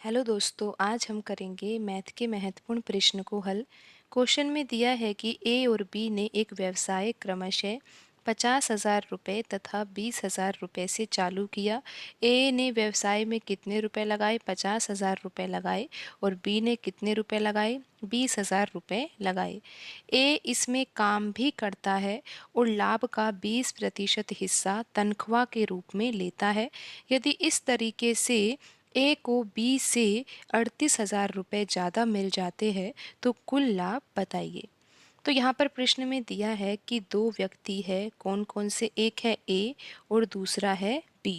Hello दोस्तों, आज हम करेंगे मैथ के महत्वपूर्ण प्रश्न को हल। क्वेश्चन में दिया है कि ए और बी ने एक व्यवसाय क्रमशः 50,000 रुपये तथा 20,000 रुपये से चालू किया। ए ने व्यवसाय में कितने रुपए लगाए? 50,000 रुपये लगाए। और बी ने कितने रुपए लगाए? 20,000 रुपये लगाए। ए इसमें काम भी करता है और लाभ का 20% हिस्सा तनख्वाह के रूप में लेता है। यदि इस तरीके से ए को बी से 38,000 रुपये ज़्यादा मिल जाते हैं तो कुल लाभ बताइए। तो यहाँ पर प्रश्न में दिया है कि दो व्यक्ति है, कौन कौन से? एक है ए और दूसरा है बी।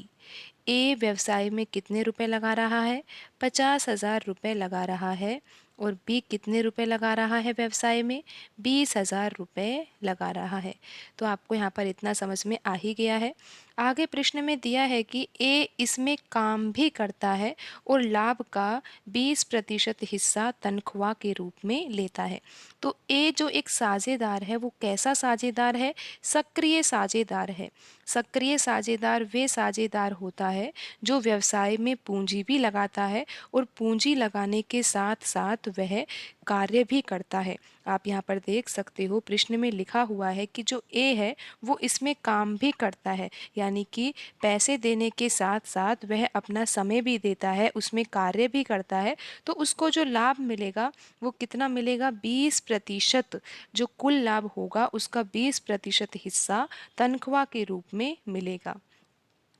ए व्यवसाय में कितने रुपए लगा रहा है? 50,000 रुपये लगा रहा है। और बी कितने रुपए लगा रहा है व्यवसाय में? 20,000 रुपये लगा रहा है। तो आपको यहाँ पर इतना समझ में आ ही गया है। आगे प्रश्न में दिया है कि ए इसमें काम भी करता है और लाभ का 20% हिस्सा तनख्वाह के रूप में लेता है। तो ए जो एक साझेदार है वो कैसा साझेदार है? सक्रिय साझेदार है। सक्रिय साझेदार वे साझेदार होता है जो व्यवसाय में पूंजी भी लगाता है और पूंजी लगाने के साथ साथ वह कार्य भी करता है। आप यहाँ पर देख सकते हो प्रश्न में लिखा हुआ है कि जो ए है वो इसमें काम भी करता है, यानी कि पैसे देने के साथ साथ वह अपना समय भी देता है, उसमें कार्य भी करता है। तो उसको जो लाभ मिलेगा वो कितना मिलेगा? 20%। जो कुल लाभ होगा उसका 20% हिस्सा तनख्वाह के रूप में मिलेगा।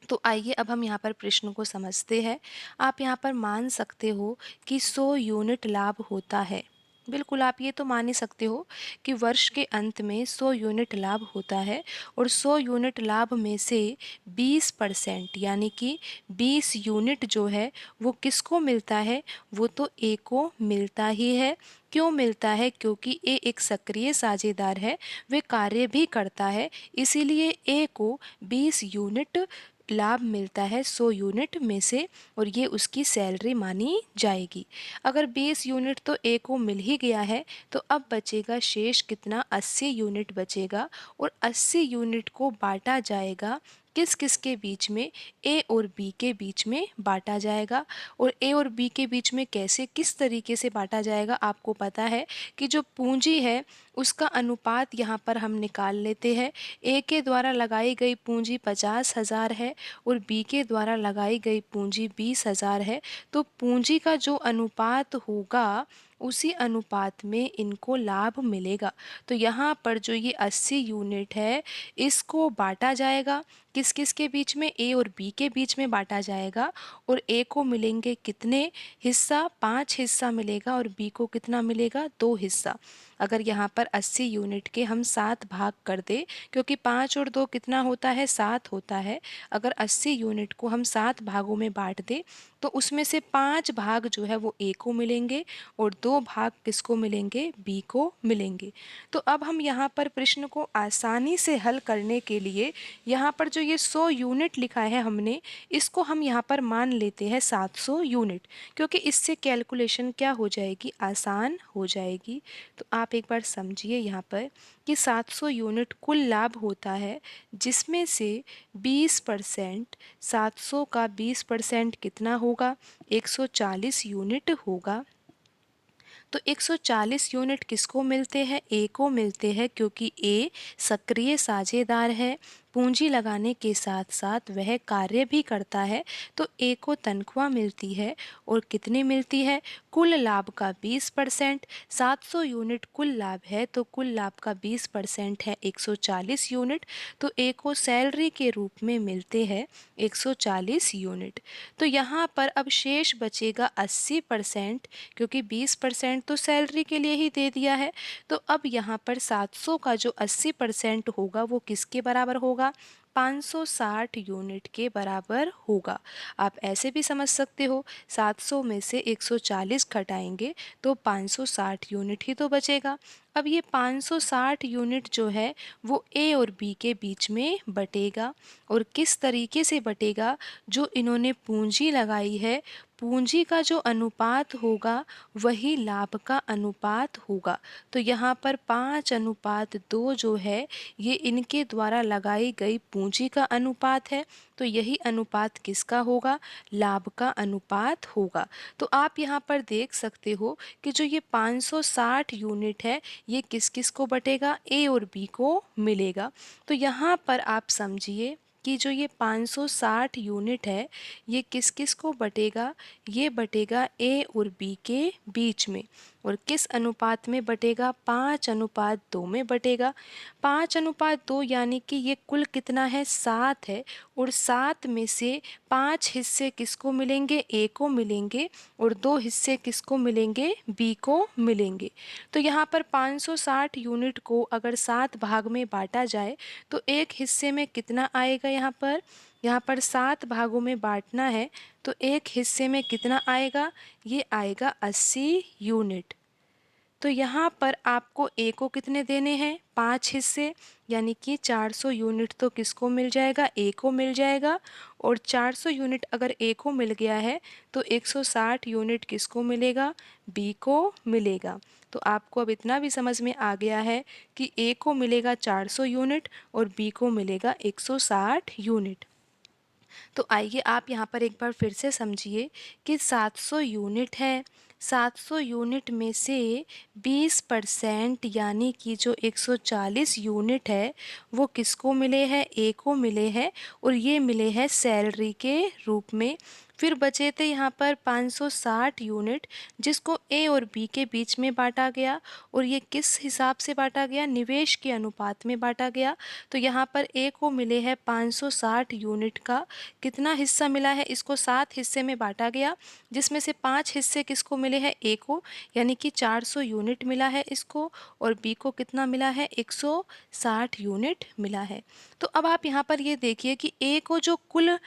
तो आइए अब हम यहाँ पर प्रश्न को समझते हैं। आप यहाँ पर मान सकते हो कि 100 यूनिट लाभ होता है। बिल्कुल, आप ये तो मान ही सकते हो कि वर्ष के अंत में 100 यूनिट लाभ होता है। और 100 यूनिट लाभ में से 20% यानी कि 20 यूनिट जो है वो किसको मिलता है? वो तो ए को मिलता ही है। क्यों मिलता है? क्योंकि ए एक सक्रिय साझेदार है, वे कार्य भी करता है, इसीलिए ए को 20 यूनिट लाभ मिलता है 100 यूनिट में से, और ये उसकी सैलरी मानी जाएगी। अगर 20 यूनिट तो ए को मिल ही गया है तो अब बचेगा शेष कितना? 80 यूनिट बचेगा। और 80 यूनिट को बांटा जाएगा किस किस के बीच में? ए और बी के बीच में बांटा जाएगा। और ए और बी के बीच में कैसे, किस तरीके से बांटा जाएगा? आपको पता है कि जो पूंजी है उसका अनुपात यहाँ पर हम निकाल लेते हैं। ए के द्वारा लगाई गई पूंजी 50,000 है और बी के द्वारा लगाई गई पूंजी 20,000 है। तो पूंजी का जो अनुपात होगा उसी अनुपात में इनको लाभ मिलेगा। तो यहाँ पर जो ये 80 यूनिट है इसको बांटा जाएगा किस किस के बीच में? ए और बी के बीच में बांटा जाएगा। और ए को मिलेंगे कितने हिस्सा? 5 हिस्सा मिलेगा। और बी को कितना मिलेगा? 2 हिस्सा। अगर यहाँ पर 80 यूनिट के हम 7 भाग कर दे, क्योंकि 5 और 2 कितना होता है? 7 होता है। अगर 80 यूनिट को हम 7 भागों में बांट दें तो उसमें से 5 भाग जो है वो ए को मिलेंगे और 2 भाग किसको मिलेंगे? बी को मिलेंगे। तो अब हम यहाँ पर प्रश्न को आसानी से हल करने के लिए यहाँ पर जो ये 100 यूनिट लिखा है हमने, इसको हम यहाँ पर मान लेते हैं 700 यूनिट, क्योंकि इससे कैलकुलेशन क्या हो जाएगी? आसान हो जाएगी। तो आप एक बार समझिए यहाँ पर कि 700 यूनिट कुल लाभ होता है, जिसमें से 20%, 700 का 20% कितना होगा? 140 यूनिट होगा। तो 140 यूनिट किसको मिलते हैं? ए को मिलते हैं, क्योंकि ए सक्रिय साझेदार है, पूंजी लगाने के साथ साथ वह कार्य भी करता है। तो ए को तनख्वाह मिलती है। और कितनी मिलती है? कुल लाभ का 20%। 700 यूनिट कुल लाभ है तो कुल लाभ का 20% है 140 यूनिट। तो ए को सैलरी के रूप में मिलते हैं 140 यूनिट। तो यहाँ पर अब शेष बचेगा 80%, क्योंकि 20% तो सैलरी के लिए ही दे दिया है। तो अब यहाँ पर 700 का जो 80% होगा वो किसके बराबर होगा? 560 यूनिट के बराबर होगा। आप ऐसे भी समझ सकते हो, 700 में से 140 घटाएंगे तो 560 यूनिट ही तो बचेगा। अब ये 560 यूनिट जो है वो ए और बी के बीच में बटेगा। और किस तरीके से बटेगा? जो इन्होंने पूंजी लगाई है, पूंजी का जो अनुपात होगा वही लाभ का अनुपात होगा। तो यहाँ पर 5:2 जो है ये इनके द्वारा लगाई गई पूंजी का अनुपात है। तो यही अनुपात किसका होगा? लाभ का अनुपात होगा। तो आप यहाँ पर देख सकते हो कि जो ये 560 यूनिट है, ये किस किस को बटेगा? ए और बी को मिलेगा। तो यहाँ पर आप समझिए कि जो ये 560 यूनिट है, ये किस किस को बटेगा? ये बटेगा ए और बी के बीच में। और किस अनुपात में बटेगा? 5:2 में बटेगा। 5:2 यानी कि ये कुल कितना है? 7 है। और 7 में से 5 हिस्से किसको मिलेंगे? ए को मिलेंगे। और 2 हिस्से किसको मिलेंगे? बी को मिलेंगे। तो यहाँ पर 560 यूनिट को अगर 7 भाग में बांटा जाए तो एक हिस्से में कितना आएगा? यहाँ पर 7 भागों में बांटना है तो एक हिस्से में कितना आएगा? ये आएगा 80 यूनिट। तो यहाँ पर आपको ए को कितने देने हैं? 5 हिस्से, यानी कि 400 यूनिट तो किसको मिल जाएगा? ए को मिल जाएगा। और 400 यूनिट अगर ए को मिल गया है तो 160 यूनिट किसको मिलेगा? बी को मिलेगा। तो आपको अब इतना भी समझ में आ गया है कि ए को मिलेगा 400 यूनिट और बी को मिलेगा 160 यूनिट। तो आइए आप यहाँ पर एक बार फिर से समझिए कि 700 यूनिट है। 700 यूनिट में से 20% यानी कि जो 140 यूनिट है वो किसको मिले हैं? ए को मिले हैं। और ये मिले हैं सैलरी के रूप में। फिर बचे थे यहाँ पर 560 यूनिट जिसको ए और बी के बीच में बांटा गया। और ये किस हिसाब से बांटा गया? निवेश के अनुपात में बांटा गया। तो यहाँ पर ए को मिले हैं 560 यूनिट का कितना हिस्सा मिला है? इसको 7 हिस्से में बांटा गया जिसमें से 5 हिस्से किसको मिले हैं? ए को, यानी कि 400 यूनिट मिला है इसको। और बी को कितना मिला है? 160 यूनिट मिला है। तो अब आप यहाँ पर ये देखिए कि ए को जो कुल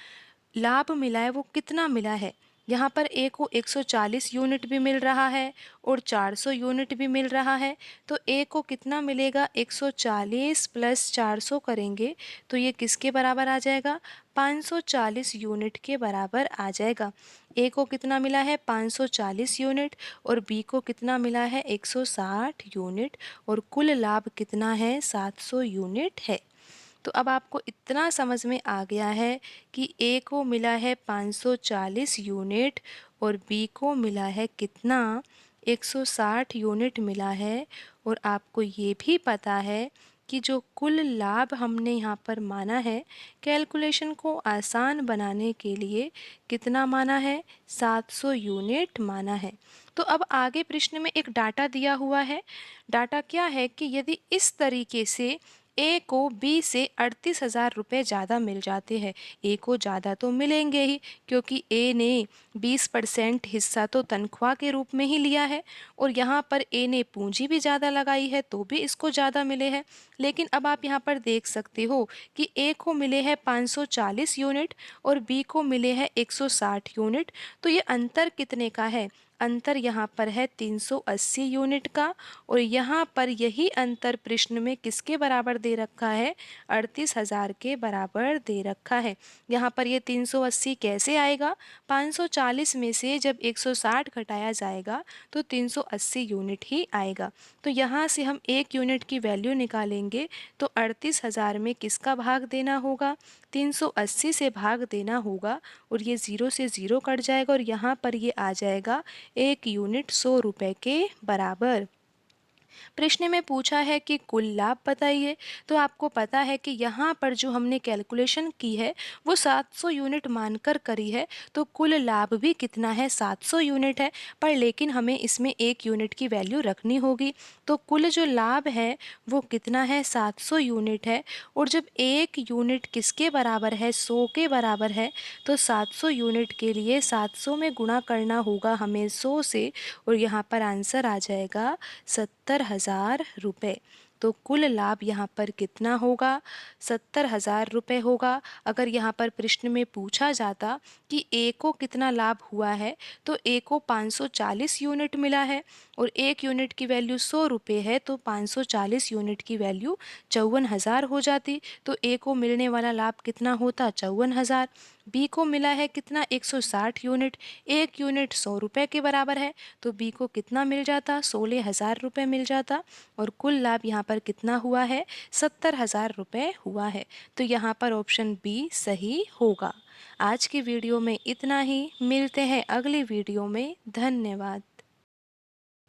लाभ मिला है वो कितना मिला है? यहाँ पर ए को 140 यूनिट भी मिल रहा है और 400 यूनिट भी मिल रहा है। तो ए को कितना मिलेगा? 140 प्लस 400 करेंगे तो ये किसके बराबर आ जाएगा? 540 यूनिट के बराबर आ जाएगा। ए को कितना मिला है? 540 यूनिट। और बी को कितना मिला है? 160 यूनिट। और कुल लाभ कितना है? 700 यूनिट है। तो अब आपको इतना समझ में आ गया है कि ए को मिला है 540 यूनिट और बी को मिला है कितना? 160 यूनिट मिला है। और आपको ये भी पता है कि जो कुल लाभ हमने यहाँ पर माना है, कैलकुलेशन को आसान बनाने के लिए कितना माना है? 700 यूनिट माना है। तो अब आगे प्रश्न में एक डाटा दिया हुआ है। डाटा क्या है कि यदि इस तरीके से ए को बी से 38,000 रुपये ज़्यादा मिल जाते हैं। ए को ज़्यादा तो मिलेंगे ही क्योंकि ए ने 20% हिस्सा तो तनख्वाह के रूप में ही लिया है। और यहाँ पर ए ने पूंजी भी ज़्यादा लगाई है तो भी इसको ज़्यादा मिले हैं। लेकिन अब आप यहाँ पर देख सकते हो कि ए को मिले हैं 540 यूनिट और बी को मिले हैं 160 यूनिट। तो ये अंतर कितने का है? अंतर यहाँ पर है 380 यूनिट का। और यहाँ पर यही अंतर प्रश्न में किसके बराबर दे रखा है? 38,000 के बराबर दे रखा है। यहाँ पर ये 380 कैसे आएगा? 540 में से जब 160 घटाया जाएगा तो 380 यूनिट ही आएगा। तो यहाँ से हम 1 यूनिट की वैल्यू निकालेंगे तो 38,000 में किसका भाग देना होगा? 380 से भाग देना होगा। और ये 0 से 0 कट जाएगा और यहाँ पर ये आ जाएगा 1 यूनिट 100 रुपये के बराबर। प्रश्न में पूछा है कि कुल लाभ बताइए। तो आपको पता है कि यहाँ पर जो हमने कैलकुलेशन की है वो 700 यूनिट मानकर करी है। तो कुल लाभ भी कितना है? 700 यूनिट है। पर लेकिन हमें इसमें 1 यूनिट की वैल्यू रखनी होगी। तो कुल जो लाभ है वो कितना है? 700 यूनिट है। और जब 1 यूनिट किसके बराबर है? 100 के बराबर है। तो 700 यूनिट के लिए 700 में गुणा करना होगा हमें 100 से। और यहाँ पर आंसर आ जाएगा 70,000 रुपये। तो कुल लाभ यहाँ पर कितना होगा? 70,000 रुपये होगा। अगर यहाँ पर प्रश्न में पूछा जाता कि ए को कितना लाभ हुआ है तो ए को 540 यूनिट मिला है और 1 यूनिट की वैल्यू 100 रुपये है तो 540 यूनिट की वैल्यू 54,000 हो जाती। तो ए को मिलने वाला लाभ कितना होता? 54,000। बी को मिला है कितना 160 यूनिट, 1 यूनिट 100 रुपये के बराबर है, तो बी को कितना मिल जाता 16,000 रुपये मिल जाता। और कुल लाभ यहाँ पर कितना हुआ है 70,000 रुपये हुआ है। तो यहाँ पर ऑप्शन बी सही होगा। आज की वीडियो में इतना ही, मिलते हैं अगली वीडियो में। धन्यवाद।